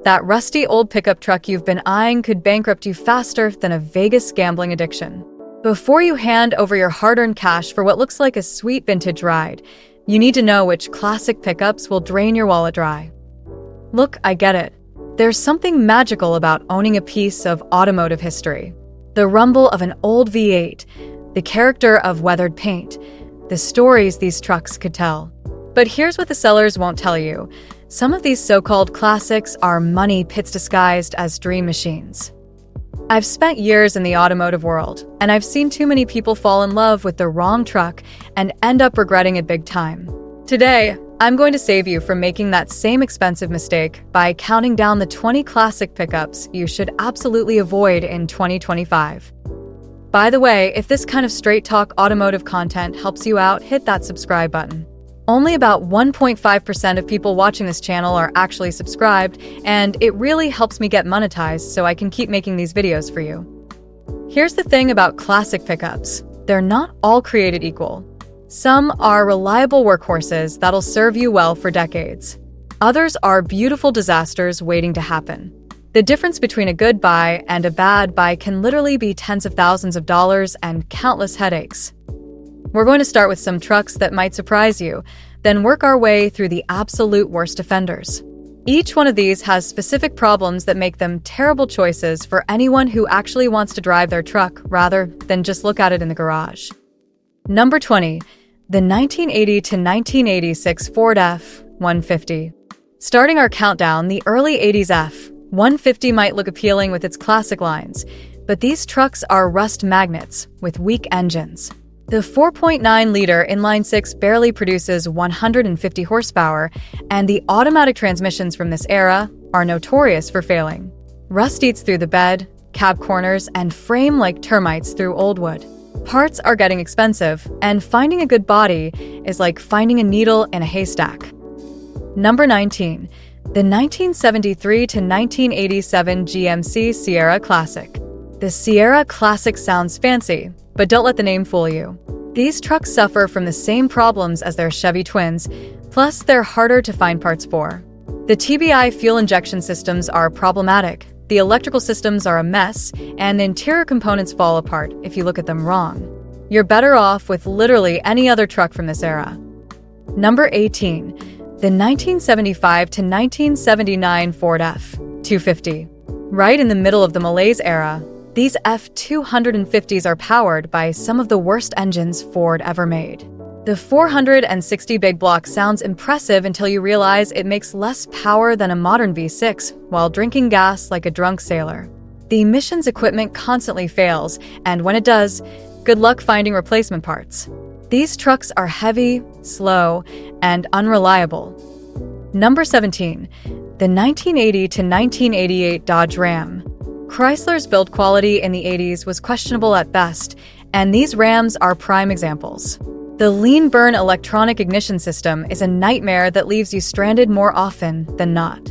That rusty old pickup truck you've been eyeing could bankrupt you faster than a Vegas gambling addiction. Before you hand over your hard-earned cash for what looks like a sweet vintage ride, you need to know which classic pickups will drain your wallet dry. Look, I get it. There's something magical about owning a piece of automotive history. The rumble of an old V8, the character of weathered paint, the stories these trucks could tell. But here's what the sellers won't tell you. Some of these so-called classics are money pits disguised as dream machines. I've spent years in the automotive world, and I've seen too many people fall in love with the wrong truck and end up regretting it big time. Today, I'm going to save you from making that same expensive mistake by counting down the 20 classic pickups you should absolutely avoid in 2025. By the way, if this kind of straight-talk automotive content helps you out, hit that subscribe button. Only about 1.5% of people watching this channel are actually subscribed, and it really helps me get monetized so I can keep making these videos for you. Here's the thing about classic pickups. They're not all created equal. Some are reliable workhorses that'll serve you well for decades. Others are beautiful disasters waiting to happen. The difference between a good buy and a bad buy can literally be tens of thousands of dollars and countless headaches. We're going to start with some trucks that might surprise you, then work our way through the absolute worst offenders. Each one of these has specific problems that make them terrible choices for anyone who actually wants to drive their truck rather than just look at it in the garage. Number 20. The 1980 to 1986 Ford F-150. Starting our countdown, the early 80s F-150 might look appealing with its classic lines, but these trucks are rust magnets with weak engines. The 4.9-liter inline-six barely produces 150 horsepower, and the automatic transmissions from this era are notorious for failing. Rust eats through the bed, cab corners, and frame like termites through old wood. Parts are getting expensive, and finding a good body is like finding a needle in a haystack. Number 19. The 1973 to 1987 GMC Sierra Classic. The Sierra Classic sounds fancy, but don't let the name fool you. These trucks suffer from the same problems as their Chevy twins, plus they're harder to find parts for. The TBI fuel injection systems are problematic, the electrical systems are a mess, and the interior components fall apart if you look at them wrong. You're better off with literally any other truck from this era. Number 18. The 1975 to 1979 Ford F-250. Right in the middle of the malaise era, these F-250s are powered by some of the worst engines Ford ever made. The 460 big block sounds impressive until you realize it makes less power than a modern V6 while drinking gas like a drunk sailor. The emissions equipment constantly fails, and when it does, good luck finding replacement parts. These trucks are heavy, slow, and unreliable. Number 17. The 1980 to 1988 Dodge Ram. Chrysler's build quality in the 80s was questionable at best, and these Rams are prime examples. The lean burn electronic ignition system is a nightmare that leaves you stranded more often than not.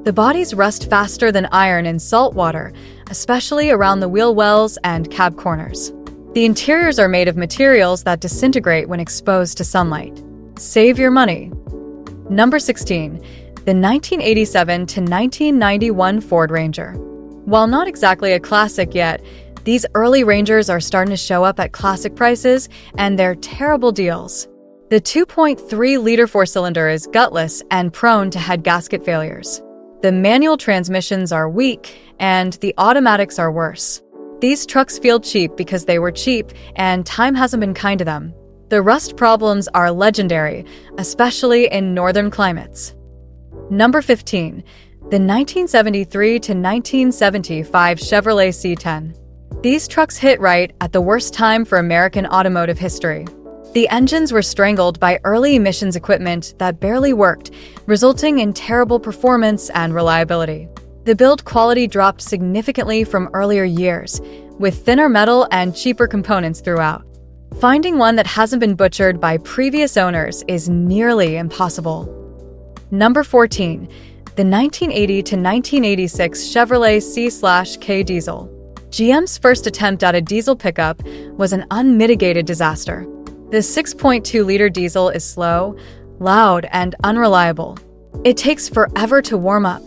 The bodies rust faster than iron in salt water, especially around the wheel wells and cab corners. The interiors are made of materials that disintegrate when exposed to sunlight. Save your money. Number 16. The 1987 to 1991 Ford Ranger. While not exactly a classic yet, these early Rangers are starting to show up at classic prices, and they're terrible deals. The 2.3-liter four-cylinder is gutless and prone to head gasket failures. The manual transmissions are weak, and the automatics are worse. These trucks feel cheap because they were cheap, and time hasn't been kind to them. The rust problems are legendary, especially in northern climates. Number 15. The 1973 to 1975 Chevrolet C10. These trucks hit right at the worst time for American automotive history. The engines were strangled by early emissions equipment that barely worked, resulting in terrible performance and reliability. The build quality dropped significantly from earlier years, with thinner metal and cheaper components throughout. Finding one that hasn't been butchered by previous owners is nearly impossible. Number 14. The 1980 to 1986 Chevrolet C/K Diesel. GM's first attempt at a diesel pickup was an unmitigated disaster. The 6.2-liter diesel is slow, loud, and unreliable. It takes forever to warm up,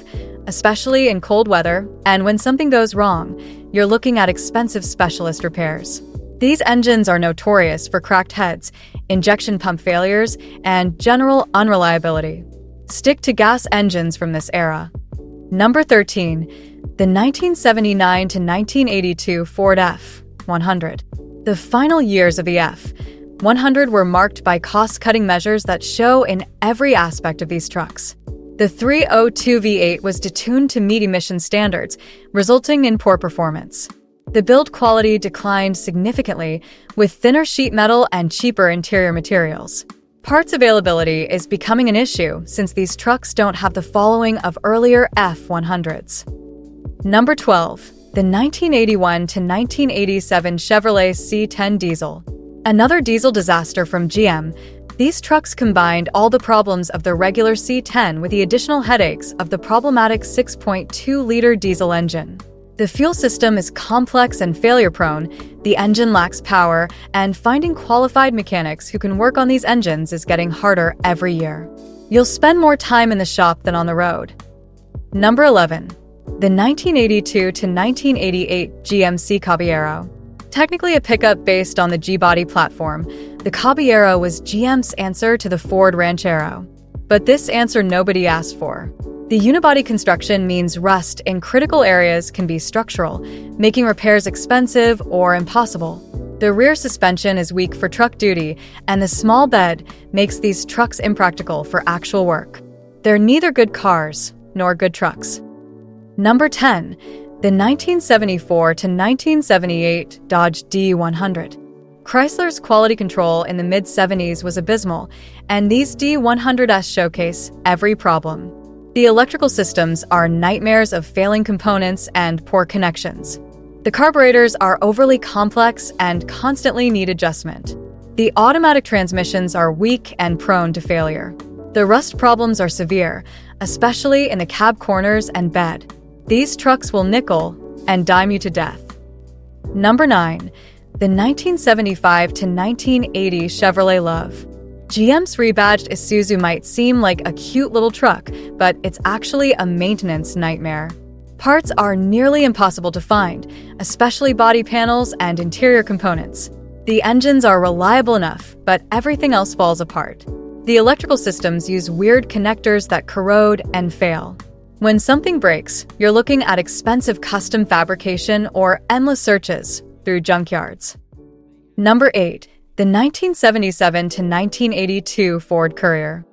especially in cold weather, and when something goes wrong, you're looking at expensive specialist repairs. These engines are notorious for cracked heads, injection pump failures, and general unreliability. Stick to gas engines from this era. Number 13. The 1979 to 1982 Ford F-100. The final years of the F-100 were marked by cost-cutting measures that show in every aspect of these trucks. The 302 V8 was detuned to meet emission standards, resulting in poor performance. The build quality declined significantly, with thinner sheet metal and cheaper interior materials. Parts availability is becoming an issue since these trucks don't have the following of earlier F-100s. Number 12. The 1981 to 1987 Chevrolet C10 Diesel. Another diesel disaster from GM. These trucks combined all the problems of the regular C10 with the additional headaches of the problematic 6.2-liter diesel engine. The fuel system is complex and failure-prone, the engine lacks power, and finding qualified mechanics who can work on these engines is getting harder every year. You'll spend more time in the shop than on the road. Number 11. The 1982 to 1988 GMC Caballero. Technically a pickup based on the G-body platform, the Caballero was GM's answer to the Ford Ranchero. But this answer nobody asked for. The unibody construction means rust in critical areas can be structural, making repairs expensive or impossible. The rear suspension is weak for truck duty, and the small bed makes these trucks impractical for actual work. They're neither good cars nor good trucks. Number 10. The 1974 to 1978 Dodge D100. Chrysler's quality control in the mid-70s was abysmal, and these D100s showcase every problem. The electrical systems are nightmares of failing components and poor connections. The carburetors are overly complex and constantly need adjustment. The automatic transmissions are weak and prone to failure. The rust problems are severe, especially in the cab corners and bed. These trucks will nickel and dime you to death. Number 9. The 1975 to 1980 Chevrolet LUV. GM's rebadged Isuzu might seem like a cute little truck, but it's actually a maintenance nightmare. Parts are nearly impossible to find, especially body panels and interior components. The engines are reliable enough, but everything else falls apart. The electrical systems use weird connectors that corrode and fail. When something breaks, you're looking at expensive custom fabrication or endless searches through junkyards. Number 8. The 1977 to 1982 Ford Courier.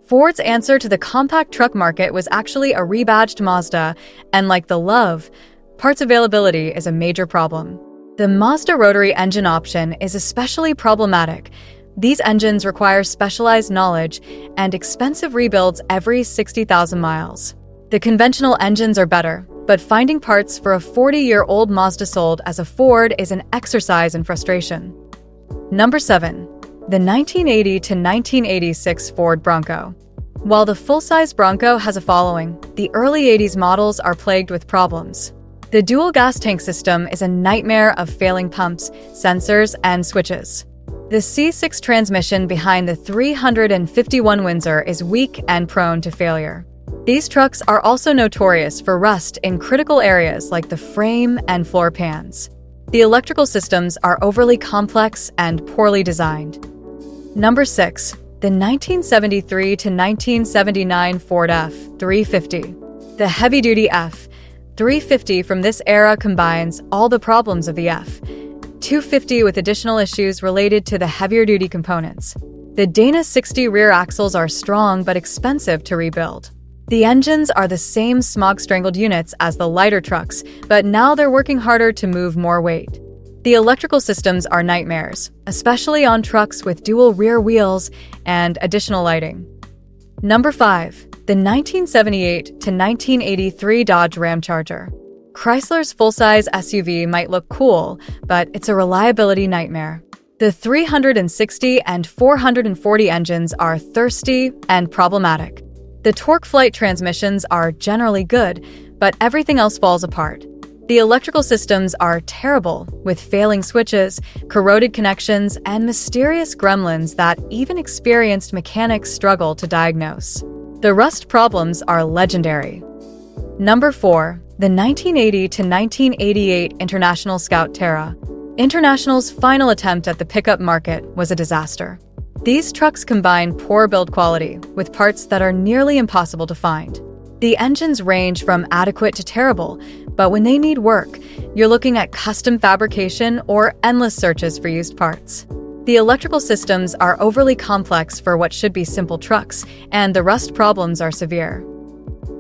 Ford's answer to the compact truck market was actually a rebadged Mazda, and like the LUV, parts availability is a major problem. The Mazda rotary engine option is especially problematic. These engines require specialized knowledge and expensive rebuilds every 60,000 miles. The conventional engines are better, but finding parts for a 40-year-old Mazda sold as a Ford is an exercise in frustration. Number 7. The 1980 to 1986 Ford Bronco. While the full-size Bronco has a following, the early 80s models are plagued with problems. The dual gas tank system is a nightmare of failing pumps, sensors, and switches. The C6 transmission behind the 351 Windsor is weak and prone to failure. These trucks are also notorious for rust in critical areas like the frame and floor pans. The electrical systems are overly complex and poorly designed. Number 6. The 1973 to 1979 Ford F-350. The heavy-duty F-350 from this era combines all the problems of the F-250 with additional issues related to the heavier-duty components. The Dana 60 rear axles are strong but expensive to rebuild. The engines are the same smog-strangled units as the lighter trucks, but now they're working harder to move more weight. The electrical systems are nightmares, especially on trucks with dual rear wheels and additional lighting. Number 5. The 1978 to 1983 Dodge Ramcharger. Chrysler's full-size SUV might look cool, but it's a reliability nightmare. The 360 and 440 engines are thirsty and problematic. The torque flight transmissions are generally good, but everything else falls apart. The electrical systems are terrible, with failing switches, corroded connections, and mysterious gremlins that even experienced mechanics struggle to diagnose. The rust problems are legendary. Number 4. The 1980 to 1988 International Scout Terra. International's final attempt at the pickup market was a disaster. These trucks combine poor build quality with parts that are nearly impossible to find. The engines range from adequate to terrible, but when they need work, you're looking at custom fabrication or endless searches for used parts. The electrical systems are overly complex for what should be simple trucks, and the rust problems are severe.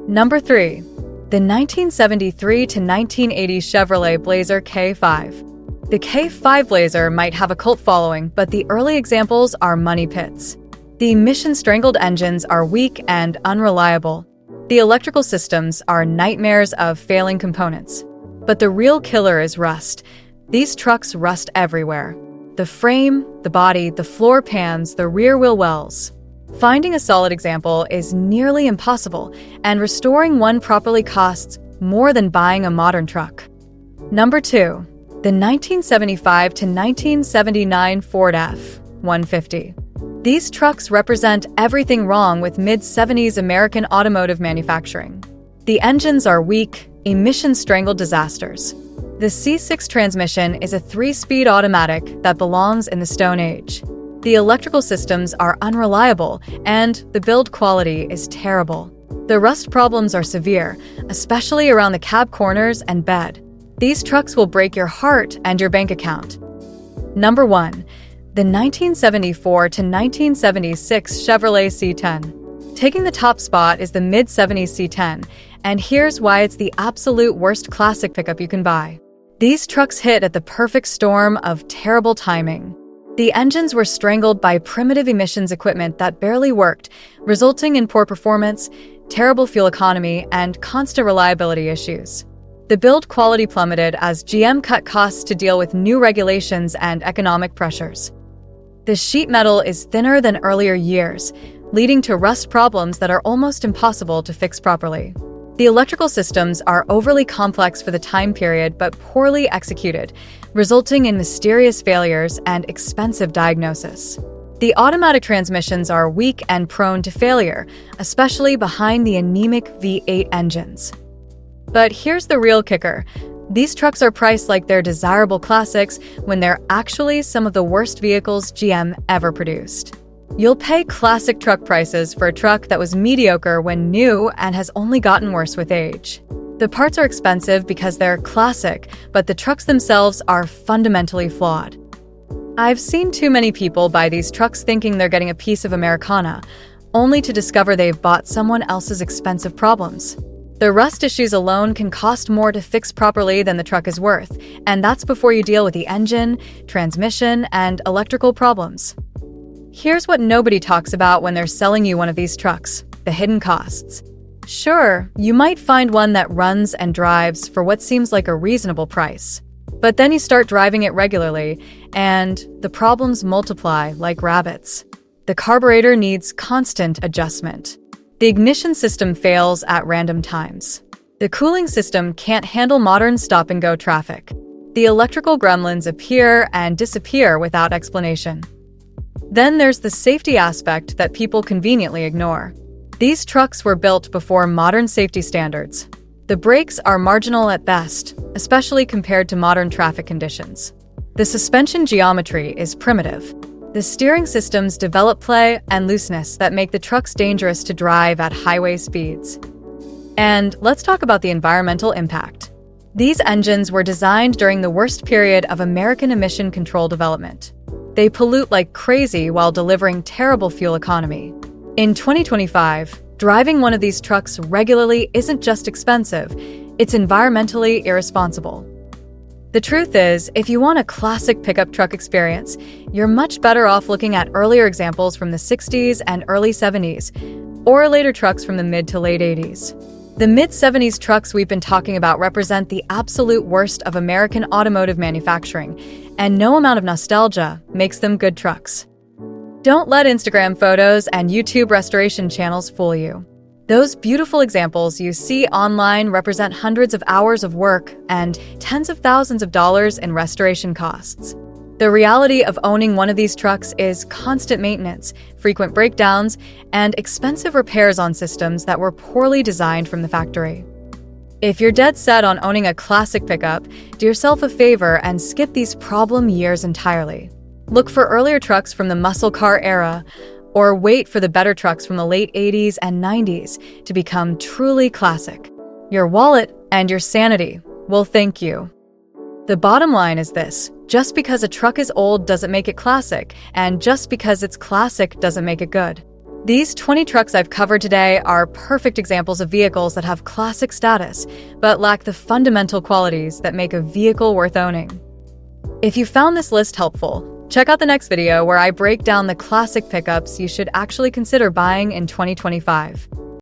Number 3. The 1973 to 1980 Chevrolet Blazer K5. The K5 Blazer might have a cult following, but the early examples are money pits. The emission-strangled engines are weak and unreliable. The electrical systems are nightmares of failing components. But the real killer is rust. These trucks rust everywhere. The frame, the body, the floor pans, the rear wheel wells. Finding a solid example is nearly impossible, and restoring one properly costs more than buying a modern truck. Number 2. The 1975 to 1979 Ford F-150. These trucks represent everything wrong with mid-70s American automotive manufacturing. The engines are weak, emission-strangled disasters. The C6 transmission is a 3-speed automatic that belongs in the Stone Age. The electrical systems are unreliable, and the build quality is terrible. The rust problems are severe, especially around the cab corners and bed. These trucks will break your heart and your bank account. Number 1. The 1974 to 1976 Chevrolet C10. Taking the top spot is the mid-70s C10, and here's why it's the absolute worst classic pickup you can buy. These trucks hit at the perfect storm of terrible timing. The engines were strangled by primitive emissions equipment that barely worked, resulting in poor performance, terrible fuel economy, and constant reliability issues. The build quality plummeted as GM cut costs to deal with new regulations and economic pressures. The sheet metal is thinner than earlier years, leading to rust problems that are almost impossible to fix properly. The electrical systems are overly complex for the time period but poorly executed, resulting in mysterious failures and expensive diagnosis. The automatic transmissions are weak and prone to failure, especially behind the anemic V8 engines. But here's the real kicker. These trucks are priced like they're desirable classics when they're actually some of the worst vehicles GM ever produced. You'll pay classic truck prices for a truck that was mediocre when new and has only gotten worse with age. The parts are expensive because they're classic, but the trucks themselves are fundamentally flawed. I've seen too many people buy these trucks thinking they're getting a piece of Americana, only to discover they've bought someone else's expensive problems. The rust issues alone can cost more to fix properly than the truck is worth, and that's before you deal with the engine, transmission, and electrical problems. Here's what nobody talks about when they're selling you one of these trucks: the hidden costs. Sure, you might find one that runs and drives for what seems like a reasonable price. But then you start driving it regularly, and the problems multiply like rabbits. The carburetor needs constant adjustment. The ignition system fails at random times. The cooling system can't handle modern stop-and-go traffic. The electrical gremlins appear and disappear without explanation. Then there's the safety aspect that people conveniently ignore. These trucks were built before modern safety standards. The brakes are marginal at best, especially compared to modern traffic conditions. The suspension geometry is primitive. The steering systems develop play and looseness that make the trucks dangerous to drive at highway speeds. And let's talk about the environmental impact. These engines were designed during the worst period of American emission control development. They pollute like crazy while delivering terrible fuel economy. In 2025, driving one of these trucks regularly isn't just expensive, it's environmentally irresponsible. The truth is, if you want a classic pickup truck experience, you're much better off looking at earlier examples from the 60s and early 70s, or later trucks from the mid to late 80s. The mid-70s trucks we've been talking about represent the absolute worst of American automotive manufacturing, and no amount of nostalgia makes them good trucks. Don't let Instagram photos and YouTube restoration channels fool you. Those beautiful examples you see online represent hundreds of hours of work and tens of thousands of dollars in restoration costs. The reality of owning one of these trucks is constant maintenance, frequent breakdowns, and expensive repairs on systems that were poorly designed from the factory. If you're dead set on owning a classic pickup, do yourself a favor and skip these problem years entirely. Look for earlier trucks from the muscle car era, or wait for the better trucks from the late 80s and 90s to become truly classic. Your wallet and your sanity will thank you. The bottom line is this: just because a truck is old doesn't make it classic, and just because it's classic doesn't make it good. These 20 trucks I've covered today are perfect examples of vehicles that have classic status, but lack the fundamental qualities that make a vehicle worth owning. If you found this list helpful, check out the next video where I break down the classic pickups you should actually consider buying in 2025.